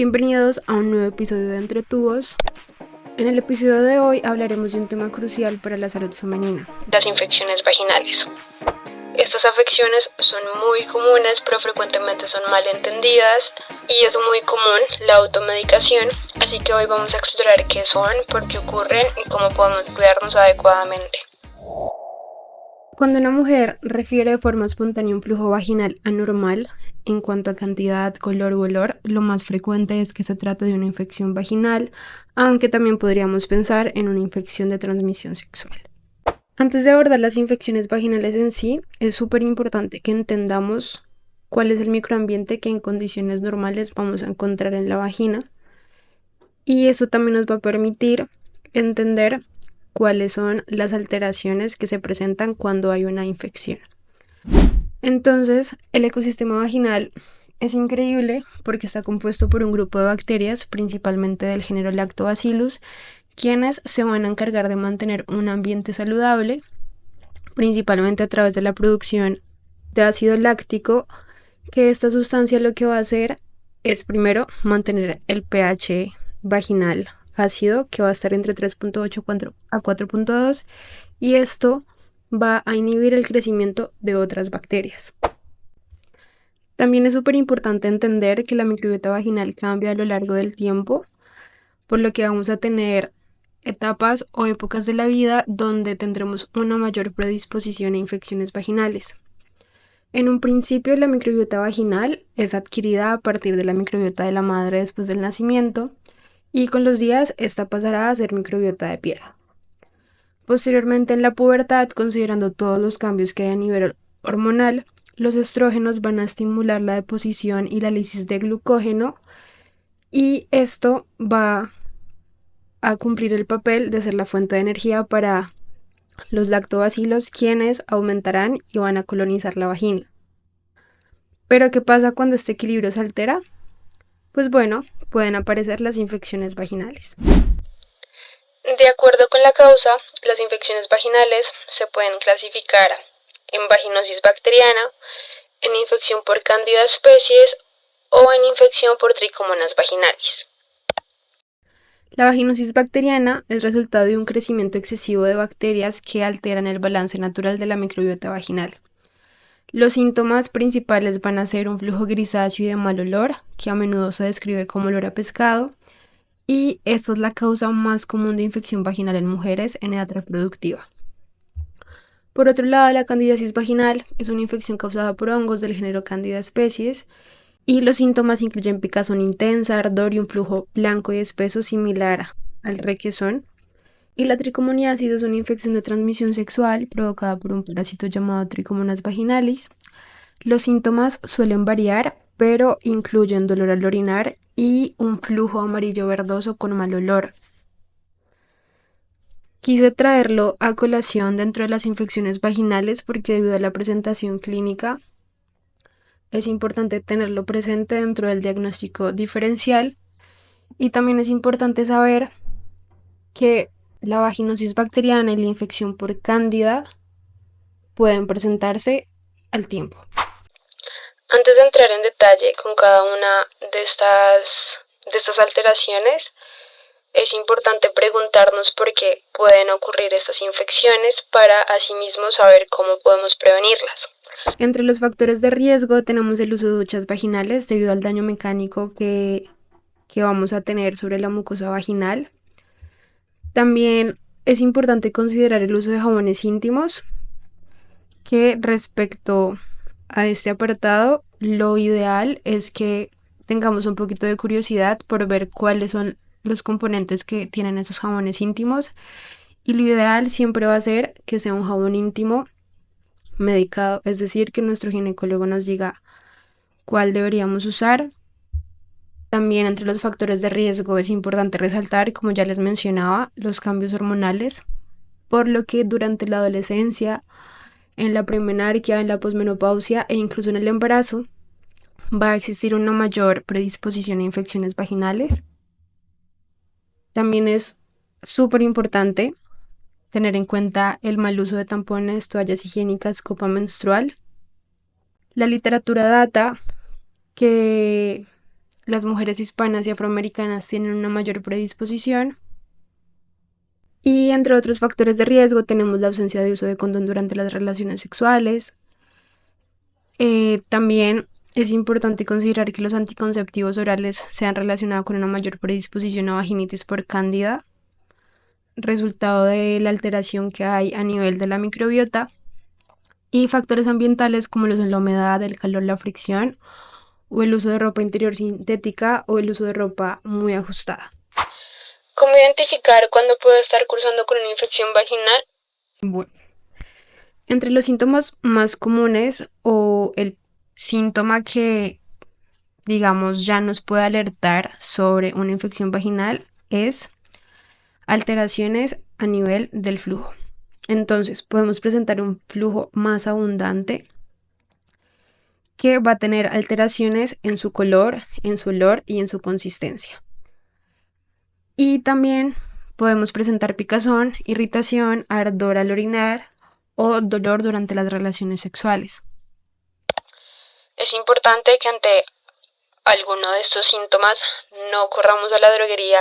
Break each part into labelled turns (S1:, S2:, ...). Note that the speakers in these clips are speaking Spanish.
S1: Bienvenidos a un nuevo episodio de Entre Tubos. En el episodio de hoy hablaremos de un tema crucial para la salud femenina: las infecciones vaginales. Estas afecciones son muy comunes, pero frecuentemente son mal entendidas y es muy común la automedicación, así que hoy vamos a explorar qué son, por qué ocurren y cómo podemos cuidarnos adecuadamente. Cuando una mujer refiere de forma espontánea un flujo vaginal anormal, en cuanto a cantidad, color u olor, lo más frecuente es que se trata de una infección vaginal, aunque también podríamos pensar en una infección de transmisión sexual. Antes de abordar las infecciones vaginales en sí, es súper importante que entendamos cuál es el microambiente que en condiciones normales vamos a encontrar en la vagina, y eso también nos va a permitir entender cuáles son las alteraciones que se presentan cuando hay una infección. Entonces, el ecosistema vaginal es increíble porque está compuesto por un grupo de bacterias, principalmente del género Lactobacillus, quienes se van a encargar de mantener un ambiente saludable, principalmente a través de la producción de ácido láctico, que esta sustancia lo que va a hacer es primero mantener el pH vaginal ácido, que va a estar entre 3.8 a 4.2, y esto va a inhibir el crecimiento de otras bacterias. También es súper importante entender que la microbiota vaginal cambia a lo largo del tiempo, por lo que vamos a tener etapas o épocas de la vida donde tendremos una mayor predisposición a infecciones vaginales. En un principio, la microbiota vaginal es adquirida a partir de la microbiota de la madre después del nacimiento, y con los días esta pasará a ser microbiota de piel. Posteriormente, en la pubertad, considerando todos los cambios que hay a nivel hormonal, los estrógenos van a estimular la deposición y la lisis de glucógeno, y esto va a cumplir el papel de ser la fuente de energía para los lactobacilos, quienes aumentarán y van a colonizar la vagina. ¿Pero qué pasa cuando este equilibrio se altera? Pues bueno, pueden aparecer las infecciones vaginales. De acuerdo con la causa, las infecciones vaginales se pueden clasificar en vaginosis bacteriana, en infección por Candida species o en infección por Trichomonas vaginalis. La vaginosis bacteriana es resultado de un crecimiento excesivo de bacterias que alteran el balance natural de la microbiota vaginal. Los síntomas principales van a ser un flujo grisáceo y de mal olor, que a menudo se describe como olor a pescado, y esta es la causa más común de infección vaginal en mujeres en edad reproductiva. Por otro lado, la candidiasis vaginal es una infección causada por hongos del género Candida species, y los síntomas incluyen picazón intensa, ardor y un flujo blanco y espeso similar al requesón. Y la tricomoniasis es una infección de transmisión sexual provocada por un parásito llamado Trichomonas vaginalis. Los síntomas suelen variar, pero incluyen dolor al orinar y un flujo amarillo verdoso con mal olor. Quise traerlo a colación dentro de las infecciones vaginales porque debido a la presentación clínica es importante tenerlo presente dentro del diagnóstico diferencial, y también es importante saber que la vaginosis bacteriana y la infección por cándida pueden presentarse al tiempo. Antes de entrar en detalle con cada una de estas alteraciones, es importante preguntarnos por qué pueden ocurrir estas infecciones para asimismo saber cómo podemos prevenirlas. Entre los factores de riesgo tenemos el uso de duchas vaginales debido al daño mecánico que vamos a tener sobre la mucosa vaginal. También es importante considerar el uso de jabones íntimos, que respecto a este apartado, lo ideal es que tengamos un poquito de curiosidad por ver cuáles son los componentes que tienen esos jabones íntimos, y lo ideal siempre va a ser que sea un jabón íntimo medicado, es decir, que nuestro ginecólogo nos diga cuál deberíamos usar. También entre los factores de riesgo es importante resaltar, como ya les mencionaba, los cambios hormonales, por lo que durante la adolescencia, en la premenarquia, en la posmenopausia e incluso en el embarazo, va a existir una mayor predisposición a infecciones vaginales. También es súper importante tener en cuenta el mal uso de tampones, toallas higiénicas, copa menstrual. La literatura data que las mujeres hispanas y afroamericanas tienen una mayor predisposición. Y entre otros factores de riesgo tenemos la ausencia de uso de condón durante las relaciones sexuales. También es importante considerar que los anticonceptivos orales se han relacionado con una mayor predisposición a vaginitis por cándida, resultado de la alteración que hay a nivel de la microbiota, y factores ambientales como lo son la humedad, el calor, la fricción, o el uso de ropa interior sintética o el uso de ropa muy ajustada.
S2: ¿Cómo identificar cuándo puedo estar cursando con una infección vaginal?
S1: Bueno, entre los síntomas más comunes o el síntoma que, digamos, ya nos puede alertar sobre una infección vaginal es alteraciones a nivel del flujo. Entonces, podemos presentar un flujo más abundante que va a tener alteraciones en su color, en su olor y en su consistencia. Y también podemos presentar picazón, irritación, ardor al orinar o dolor durante las relaciones sexuales.
S2: Es importante que ante alguno de estos síntomas no corramos a la droguería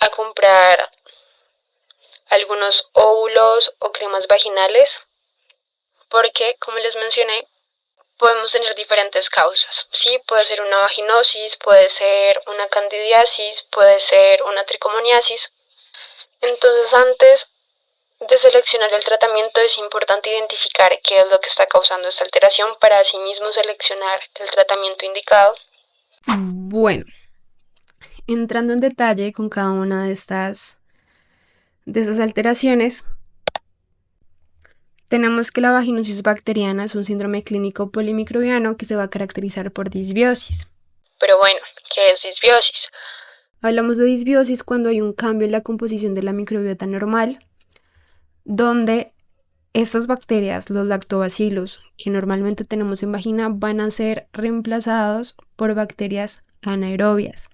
S2: a comprar algunos óvulos o cremas vaginales porque, como les mencioné, podemos tener diferentes causas. Sí, puede ser una vaginosis, puede ser una candidiasis, puede ser una tricomoniasis. Entonces, antes de seleccionar el tratamiento es importante identificar qué es lo que está causando esta alteración para asimismo seleccionar el tratamiento indicado.
S1: Bueno, entrando en detalle con cada una de estas alteraciones, tenemos que la vaginosis bacteriana es un síndrome clínico polimicrobiano que se va a caracterizar por disbiosis.
S2: Pero bueno, ¿qué es disbiosis?
S1: Hablamos de disbiosis cuando hay un cambio en la composición de la microbiota normal, donde estas bacterias, los lactobacilos, que normalmente tenemos en vagina, van a ser reemplazados por bacterias anaerobias.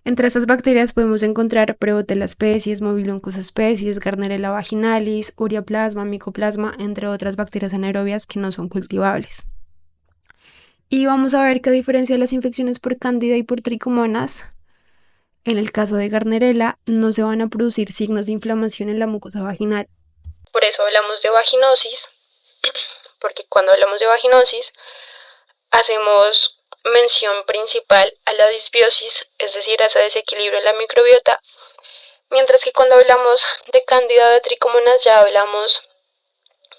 S1: Entre estas bacterias podemos encontrar Prevotella species, Mobiloncus species, Gardnerella vaginalis, Ureaplasma, Mycoplasma, entre otras bacterias anaerobias que no son cultivables. Y vamos a ver que a diferencia de las infecciones por cándida y por tricomonas, en el caso de Gardnerella no se van a producir signos de inflamación en la mucosa vaginal.
S2: Por eso hablamos de vaginosis, porque cuando hablamos de vaginosis hacemos mención principal a la disbiosis, es decir, a ese desequilibrio en la microbiota, mientras que cuando hablamos de cándida o de tricomonas ya hablamos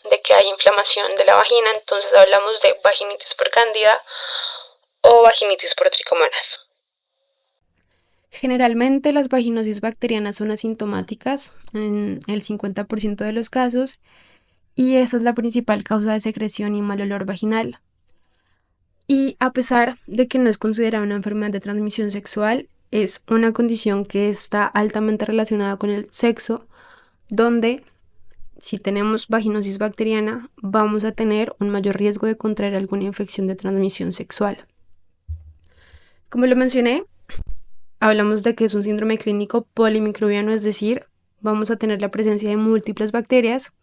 S2: de que hay inflamación de la vagina, entonces hablamos de vaginitis por cándida o vaginitis por tricomonas.
S1: Generalmente las vaginosis bacterianas son asintomáticas en el 50% de los casos y esa es la principal causa de secreción y mal olor vaginal. Y a pesar de que no es considerada una enfermedad de transmisión sexual, es una condición que está altamente relacionada con el sexo, donde si tenemos vaginosis bacteriana vamos a tener un mayor riesgo de contraer alguna infección de transmisión sexual. Como lo mencioné, hablamos de que es un síndrome clínico polimicrobiano, es decir, vamos a tener la presencia de múltiples bacterias.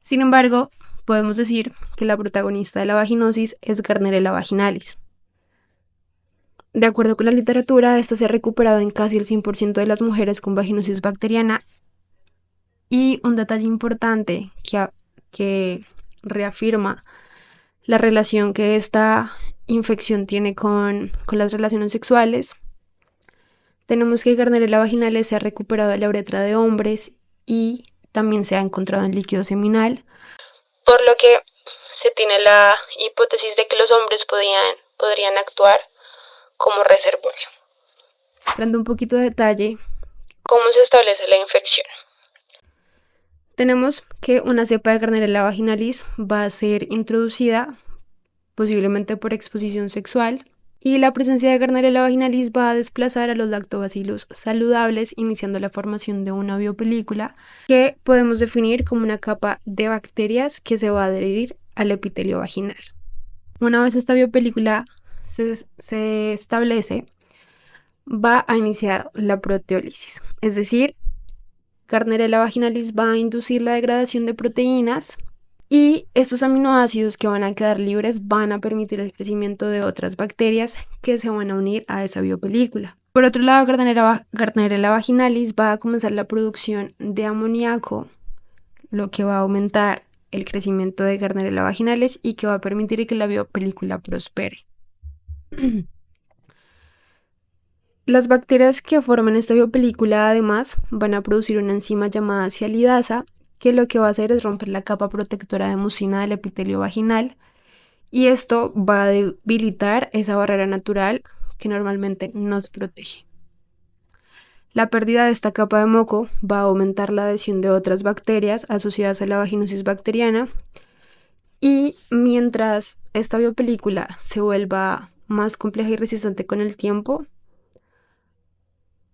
S1: Sin embargo, podemos decir que la protagonista de la vaginosis es Gardnerella vaginalis. De acuerdo con la literatura, esta se ha recuperado en casi el 100% de las mujeres con vaginosis bacteriana. Y un detalle importante que reafirma la relación que esta infección tiene con las relaciones sexuales, tenemos que Gardnerella vaginalis se ha recuperado de la uretra de hombres y también se ha encontrado en líquido seminal,
S2: por lo que se tiene la hipótesis de que los hombres podrían actuar como reservorio.
S1: Dando un poquito de detalle,
S2: ¿cómo se establece la infección?
S1: Tenemos que una cepa de Gardnerella vaginalis va a ser introducida posiblemente por exposición sexual y la presencia de Gardnerella vaginalis va a desplazar a los lactobacilos saludables, iniciando la formación de una biopelícula que podemos definir como una capa de bacterias que se va a adherir al epitelio vaginal. Una vez esta biopelícula se establece, va a iniciar la proteólisis, es decir, Gardnerella vaginalis va a inducir la degradación de proteínas Y estos aminoácidos que van a quedar libres van a permitir el crecimiento de otras bacterias que se van a unir a esa biopelícula. Por otro lado, Gardnerella vaginalis va a comenzar la producción de amoníaco, lo que va a aumentar el crecimiento de Gardnerella vaginalis y que va a permitir que la biopelícula prospere. Las bacterias que forman esta biopelícula además van a producir una enzima llamada cialidasa, que lo que va a hacer es romper la capa protectora de mucina del epitelio vaginal, y esto va a debilitar esa barrera natural que normalmente nos protege. La pérdida de esta capa de moco va a aumentar la adhesión de otras bacterias asociadas a la vaginosis bacteriana, y mientras esta biopelícula se vuelva más compleja y resistente con el tiempo,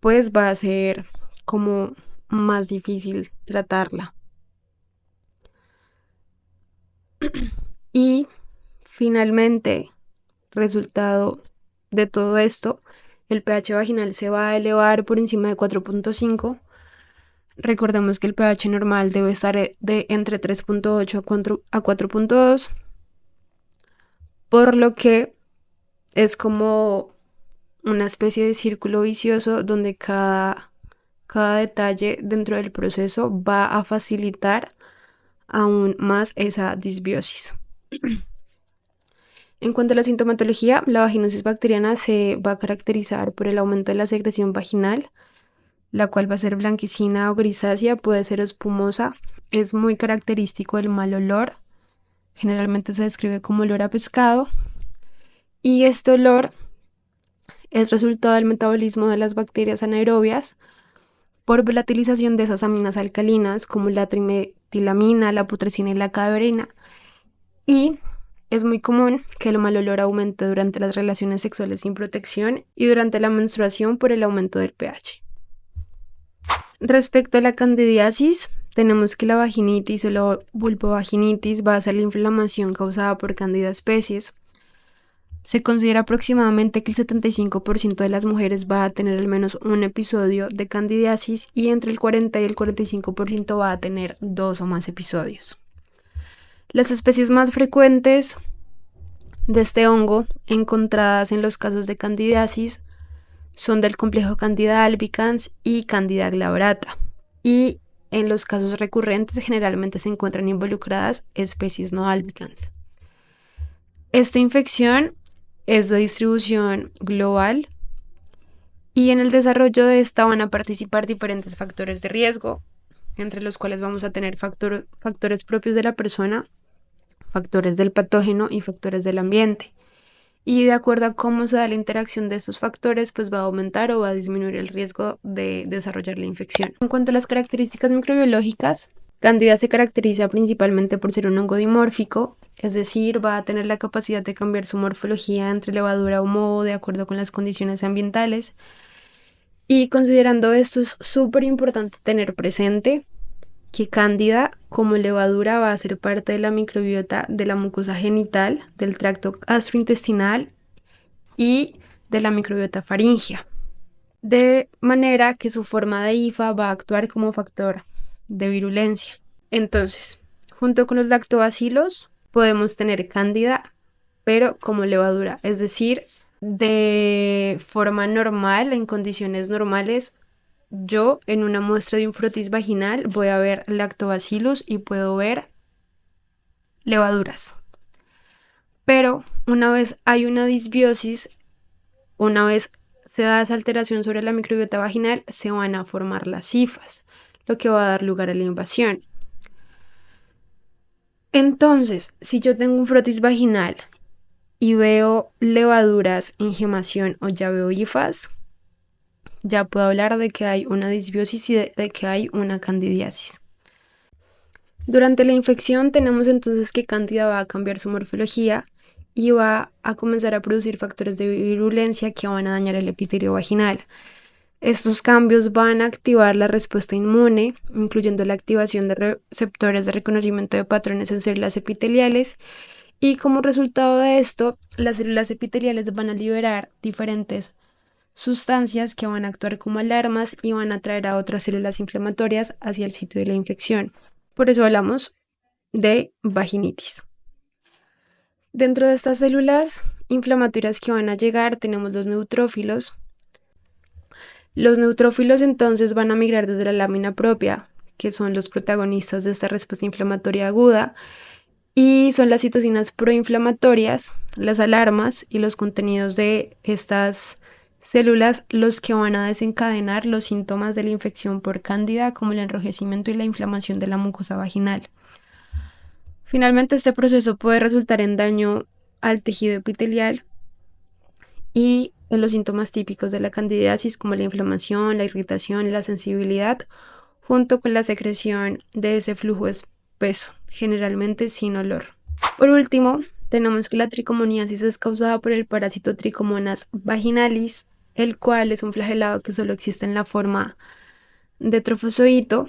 S1: pues va a ser como más difícil tratarla. Y finalmente, resultado de todo esto, el pH vaginal se va a elevar por encima de 4.5. Recordemos que el pH normal debe estar de entre 3.8 a 4.2, por lo que es como una especie de círculo vicioso donde cada detalle dentro del proceso va a facilitar aún más esa disbiosis. En cuanto a la sintomatología, la vaginosis bacteriana se va a caracterizar por el aumento de la secreción vaginal, la cual va a ser blanquecina o grisácea, puede ser espumosa, es muy característico el mal olor, generalmente se describe como olor a pescado, y este olor es resultado del metabolismo de las bacterias anaerobias por volatilización de esas aminas alcalinas como la trimetilamina, la putrescina y la cadaverina, y es muy común que el mal olor aumente durante las relaciones sexuales sin protección y durante la menstruación por el aumento del pH. Respecto a la candidiasis, tenemos que la vaginitis o la vulvovaginitis va a ser la inflamación causada por Candida species. Se considera aproximadamente que el 75% de las mujeres va a tener al menos un episodio de candidiasis y entre el 40 y el 45% va a tener 2 o más episodios. Las especies más frecuentes de este hongo encontradas en los casos de candidiasis son del complejo Candida albicans y Candida glabrata, y en los casos recurrentes generalmente se encuentran involucradas especies no albicans. Esta infección es de distribución global y en el desarrollo de esta van a participar diferentes factores de riesgo, entre los cuales vamos a tener factores propios de la persona, factores del patógeno y factores del ambiente. Y de acuerdo a cómo se da la interacción de estos factores, pues va a aumentar o va a disminuir el riesgo de desarrollar la infección. En cuanto a las características microbiológicas, Candida se caracteriza principalmente por ser un hongo dimórfico, es decir, va a tener la capacidad de cambiar su morfología entre levadura o moho de acuerdo con las condiciones ambientales. Y considerando esto, es súper importante tener presente que Cándida como levadura va a ser parte de la microbiota de la mucosa genital, del tracto gastrointestinal y de la microbiota faríngea, de manera que su forma de hifa va a actuar como factor de virulencia. Entonces, junto con los lactobacilos podemos tener Cándida, pero como levadura, es decir, de forma normal, en condiciones normales, yo en una muestra de un frotis vaginal voy a ver lactobacillus y puedo ver levaduras. Pero una vez hay una disbiosis, una vez se da esa alteración sobre la microbiota vaginal, se van a formar las hifas, lo que va a dar lugar a la invasión. Entonces, si yo tengo un frotis vaginal y veo levaduras en gemación o ya veo hifas, ya puedo hablar de que hay una disbiosis y de que hay una candidiasis. Durante la infección tenemos entonces que Cándida va a cambiar su morfología y va a comenzar a producir factores de virulencia que van a dañar el epitelio vaginal. Estos cambios van a activar la respuesta inmune, incluyendo la activación de receptores de reconocimiento de patrones en células epiteliales, y como resultado de esto, las células epiteliales van a liberar diferentes sustancias que van a actuar como alarmas y van a atraer a otras células inflamatorias hacia el sitio de la infección. Por eso hablamos de vaginitis. Dentro de estas células inflamatorias que van a llegar tenemos los neutrófilos. Los neutrófilos entonces van a migrar desde la lámina propia, que son los protagonistas de esta respuesta inflamatoria aguda, y son las citocinas proinflamatorias, las alarmas y los contenidos de estas células los que van a desencadenar los síntomas de la infección por cándida, como el enrojecimiento y la inflamación de la mucosa vaginal. Finalmente, este proceso puede resultar en daño al tejido epitelial y en los síntomas típicos de la candidiasis, como la inflamación, la irritación, la sensibilidad, junto con la secreción de ese flujo espeso, generalmente sin olor. Por último, tenemos que la tricomoniasis es causada por el parásito Trichomonas vaginalis, el cual es un flagelado que solo existe en la forma de trofozoito.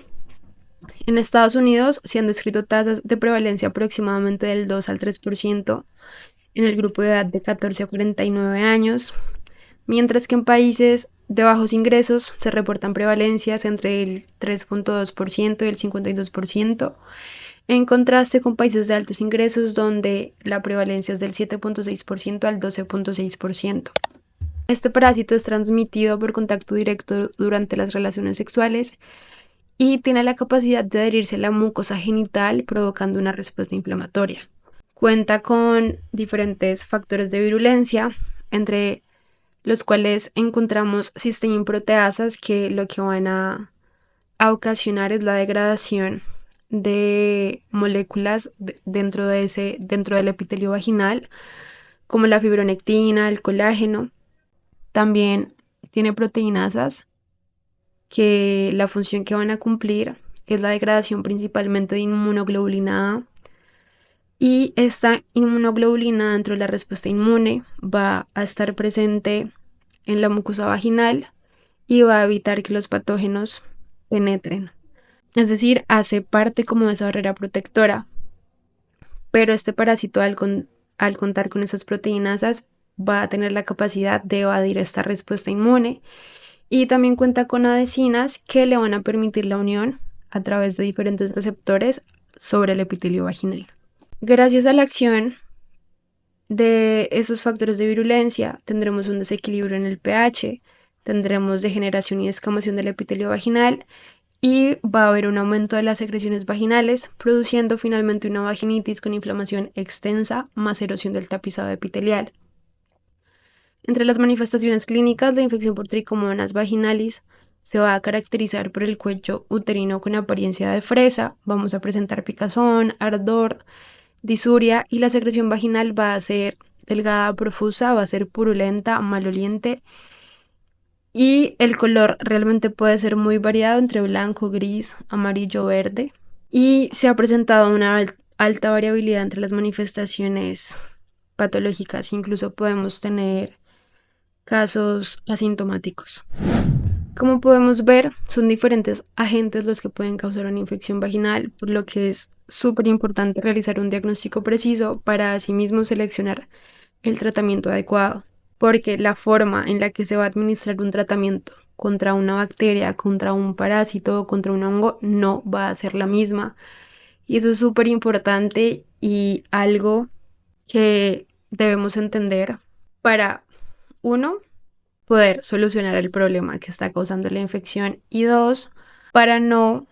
S1: En Estados Unidos se han descrito tasas de prevalencia aproximadamente del 2 al 3% en el grupo de edad de 14 a 49 años, mientras que en países de bajos ingresos se reportan prevalencias entre el 3.2% y el 52%, en contraste con países de altos ingresos donde la prevalencia es del 7.6% al 12.6%. Este parásito es transmitido por contacto directo durante las relaciones sexuales y tiene la capacidad de adherirse a la mucosa genital provocando una respuesta inflamatoria. Cuenta con diferentes factores de virulencia, entre los cuales encontramos cisteína-proteasas que lo que van a ocasionar es la degradación de moléculas dentro del epitelio vaginal, como la fibronectina, el colágeno. También tiene proteinasas que la función que van a cumplir es la degradación principalmente de inmunoglobulina A, y esta inmunoglobulina dentro de la respuesta inmune va a estar presente en la mucosa vaginal y va a evitar que los patógenos penetren. Es decir, hace parte como de esa barrera protectora, pero este parásito al contar con esas proteinasas va a tener la capacidad de evadir esta respuesta inmune. Y también cuenta con adhesinas que le van a permitir la unión a través de diferentes receptores sobre el epitelio vaginal. Gracias a la acción de esos factores de virulencia, tendremos un desequilibrio en el pH, tendremos degeneración y descamación del epitelio vaginal y va a haber un aumento de las secreciones vaginales, produciendo finalmente una vaginitis con inflamación extensa más erosión del tapizado epitelial. Entre las manifestaciones clínicas, la infección por Trichomonas vaginalis se va a caracterizar por el cuello uterino con apariencia de fresa, vamos a presentar picazón, ardor, disuria, y la secreción vaginal va a ser delgada, profusa, va a ser purulenta, maloliente, y el color realmente puede ser muy variado entre blanco, gris, amarillo, verde, y se ha presentado una alta variabilidad entre las manifestaciones patológicas, incluso podemos tener casos asintomáticos. Como podemos ver, son diferentes agentes los que pueden causar una infección vaginal, por lo que es súper importante realizar un diagnóstico preciso para asimismo seleccionar el tratamiento adecuado, porque la forma en la que se va a administrar un tratamiento contra una bacteria, contra un parásito o contra un hongo no va a ser la misma. Y eso es súper importante y algo que debemos entender para, uno, poder solucionar el problema que está causando la infección, y dos, para no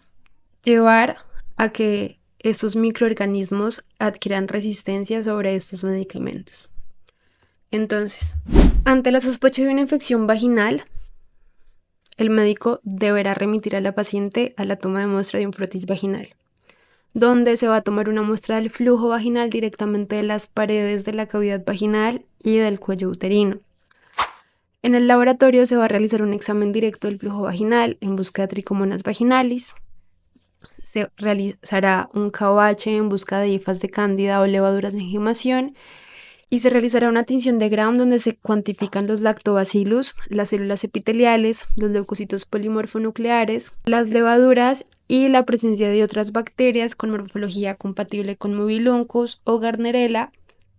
S1: llevar a que estos microorganismos adquieran resistencia sobre estos medicamentos. Entonces, ante la sospecha de una infección vaginal, el médico deberá remitir a la paciente a la toma de muestra de un frotis vaginal, donde se va a tomar una muestra del flujo vaginal directamente de las paredes de la cavidad vaginal y del cuello uterino. En el laboratorio se va a realizar un examen directo del flujo vaginal en busca de Trichomonas vaginalis. Se realizará un KOH en busca de hifas de cándida o levaduras de enzimación y se realizará una tinción de Gram donde se cuantifican los lactobacillus, las células epiteliales, los leucocitos polimorfonucleares, las levaduras y la presencia de otras bacterias con morfología compatible con Mobiluncus o Gardnerella,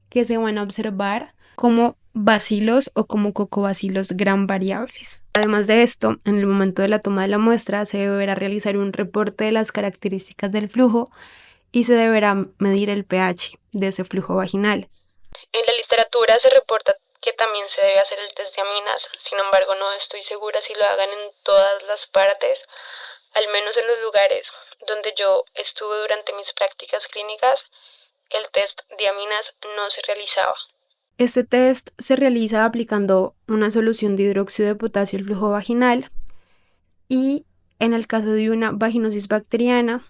S1: que se van a observar como bacilos o como cocobacilos gram variables. Además de esto, en el momento de la toma de la muestra se deberá realizar un reporte de las características del flujo y se deberá medir el pH de ese flujo vaginal.
S2: En la literatura se reporta que también se debe hacer el test de aminas, sin embargo no estoy segura si lo hagan en todas las partes, al menos en los lugares donde yo estuve durante mis prácticas clínicas, el test de aminas no se realizaba.
S1: Este test se realiza aplicando una solución de hidróxido de potasio al flujo vaginal y en el caso de una vaginosis bacteriana,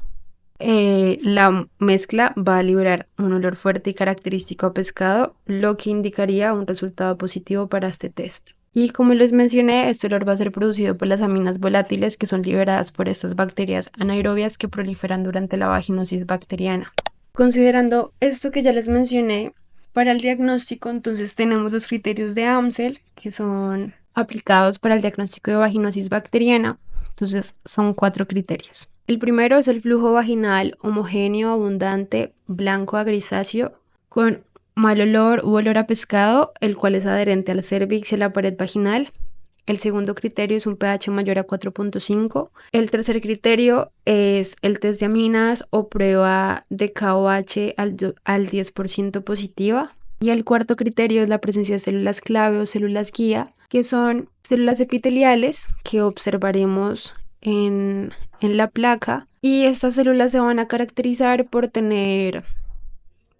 S1: la mezcla va a liberar un olor fuerte y característico a pescado, lo que indicaría un resultado positivo para este test. Y como les mencioné, este olor va a ser producido por las aminas volátiles que son liberadas por estas bacterias anaerobias que proliferan durante la vaginosis bacteriana. Considerando esto que ya les mencioné, para el diagnóstico entonces tenemos los criterios de Amsel que son aplicados para el diagnóstico de vaginosis bacteriana. Entonces son 4 criterios. El primero es el flujo vaginal homogéneo, abundante, blanco a grisáceo, con mal olor u olor a pescado, el cual es adherente al cérvix y a la pared vaginal. El segundo criterio es un pH mayor a 4.5. El tercer criterio es el test de aminas o prueba de KOH al 10% positiva. Y el cuarto criterio es la presencia de células clave o células guía, que son células epiteliales que observaremos en la placa. Y estas células se van a caracterizar por tener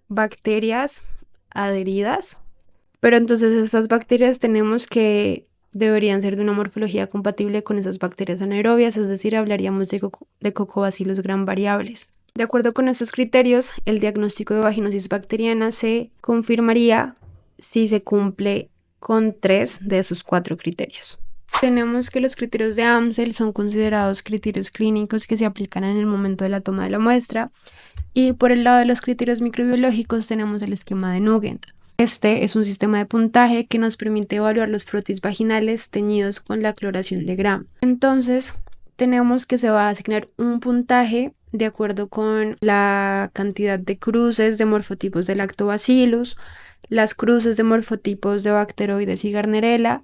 S1: bacterias adheridas. Pero entonces estas bacterias tenemos que deberían ser de una morfología compatible con esas bacterias anaerobias, es decir, hablaríamos de Coccobacillus gram variables. De acuerdo con estos criterios, el diagnóstico de vaginosis bacteriana se confirmaría si se cumple con 3 de esos 4 criterios. Tenemos que los criterios de Amsel son considerados criterios clínicos que se aplican en el momento de la toma de la muestra, y por el lado de los criterios microbiológicos tenemos el esquema de Nugent. Este es un sistema de puntaje que nos permite evaluar los frotis vaginales teñidos con la cloración de Gram. Entonces, tenemos que se va a asignar un puntaje de acuerdo con la cantidad de cruces de morfotipos de Lactobacillus, las cruces de morfotipos de Bacteroides y Gardnerella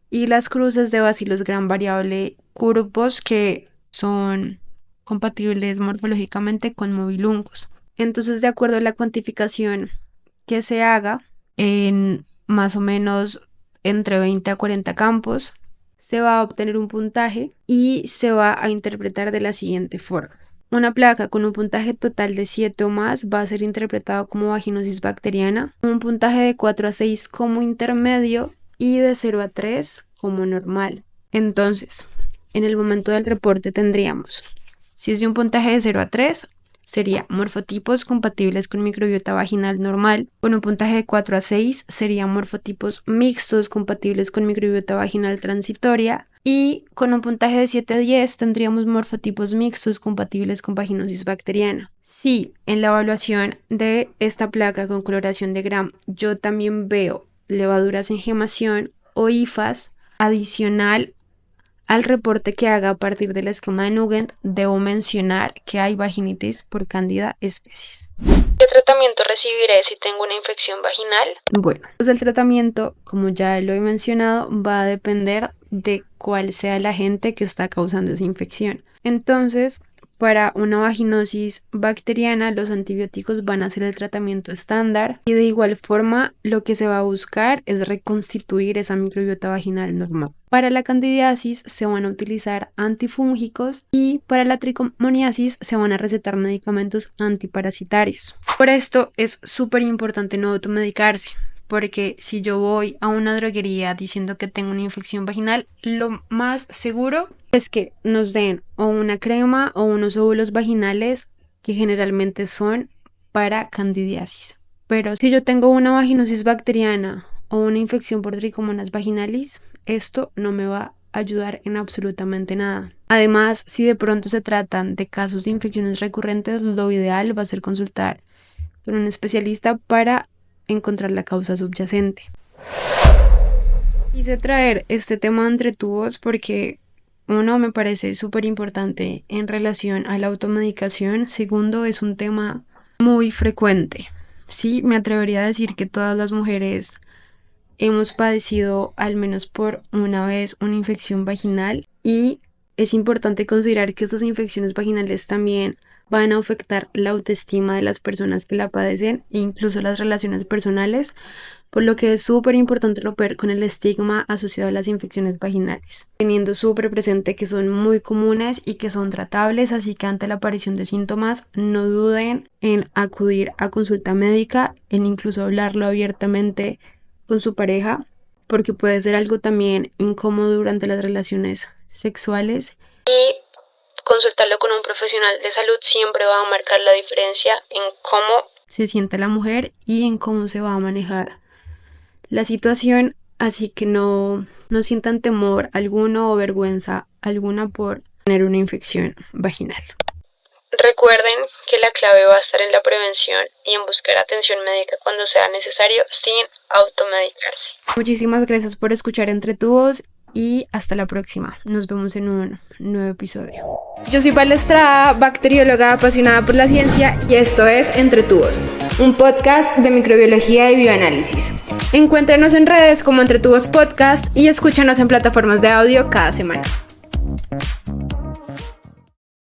S1: y las cruces de Bacillus gram variable curvos que son compatibles morfológicamente con Mobiluncus. Entonces, de acuerdo a la cuantificación que se haga en más o menos entre 20 a 40 campos, se va a obtener un puntaje y se va a interpretar de la siguiente forma. Una placa con un puntaje total de 7 o más va a ser interpretado como vaginosis bacteriana, un puntaje de 4 a 6 como intermedio y de 0 a 3 como normal. Entonces, en el momento del reporte tendríamos, si es de un puntaje de 0 a 3, sería morfotipos compatibles con microbiota vaginal normal. Con un puntaje de 4 a 6 serían morfotipos mixtos compatibles con microbiota vaginal transitoria. Y con un puntaje de 7 a 10 tendríamos morfotipos mixtos compatibles con vaginosis bacteriana. Si en la evaluación de esta placa con coloración de Gram yo también veo levaduras en gemación o hifas adicional al reporte que haga a partir del esquema de Nugent, debo mencionar que hay vaginitis por Candida species.
S2: ¿Qué tratamiento recibiré si tengo una infección vaginal?
S1: Bueno, pues el tratamiento, como ya lo he mencionado, va a depender de cuál sea el agente que está causando esa infección. Entonces, para una vaginosis bacteriana, los antibióticos van a ser el tratamiento estándar y de igual forma lo que se va a buscar es reconstituir esa microbiota vaginal normal. Para la candidiasis se van a utilizar antifúngicos y para la tricomoniasis se van a recetar medicamentos antiparasitarios. Por esto es súper importante no automedicarse, porque si yo voy a una droguería diciendo que tengo una infección vaginal, lo más seguro es que nos den o una crema o unos óvulos vaginales que generalmente son para candidiasis. Pero si yo tengo una vaginosis bacteriana o una infección por Trichomonas vaginalis, esto no me va a ayudar en absolutamente nada. Además, si de pronto se tratan de casos de infecciones recurrentes, lo ideal va a ser consultar con un especialista para encontrar la causa subyacente. Quise traer este tema entre tubos porque uno, me parece súper importante en relación a la automedicación. Segundo, es un tema muy frecuente. Sí, me atrevería a decir que todas las mujeres hemos padecido al menos por una vez una infección vaginal y es importante considerar que estas infecciones vaginales también van a afectar la autoestima de las personas que la padecen e incluso las relaciones personales, por lo que es súper importante romper con el estigma asociado a las infecciones vaginales, teniendo súper presente que son muy comunes y que son tratables, así que ante la aparición de síntomas no duden en acudir a consulta médica, en incluso hablarlo abiertamente con su pareja, porque puede ser algo también incómodo durante las relaciones sexuales.
S2: Y consultarlo con un profesional de salud siempre va a marcar la diferencia en cómo
S1: se siente la mujer y en cómo se va a manejar la situación, así que no sientan temor alguno o vergüenza alguna por tener una infección vaginal.
S2: Recuerden que la clave va a estar en la prevención y en buscar atención médica cuando sea necesario sin automedicarse.
S1: Muchísimas gracias por escuchar Entre Tubos y hasta la próxima. Nos vemos en un nuevo episodio.
S3: Yo soy Paula Estrada, bacterióloga apasionada por la ciencia, y esto es Entre Tubos, un podcast de microbiología y bioanálisis. Encuéntranos en redes como Entre Tubos Podcast y escúchanos en plataformas de audio cada semana.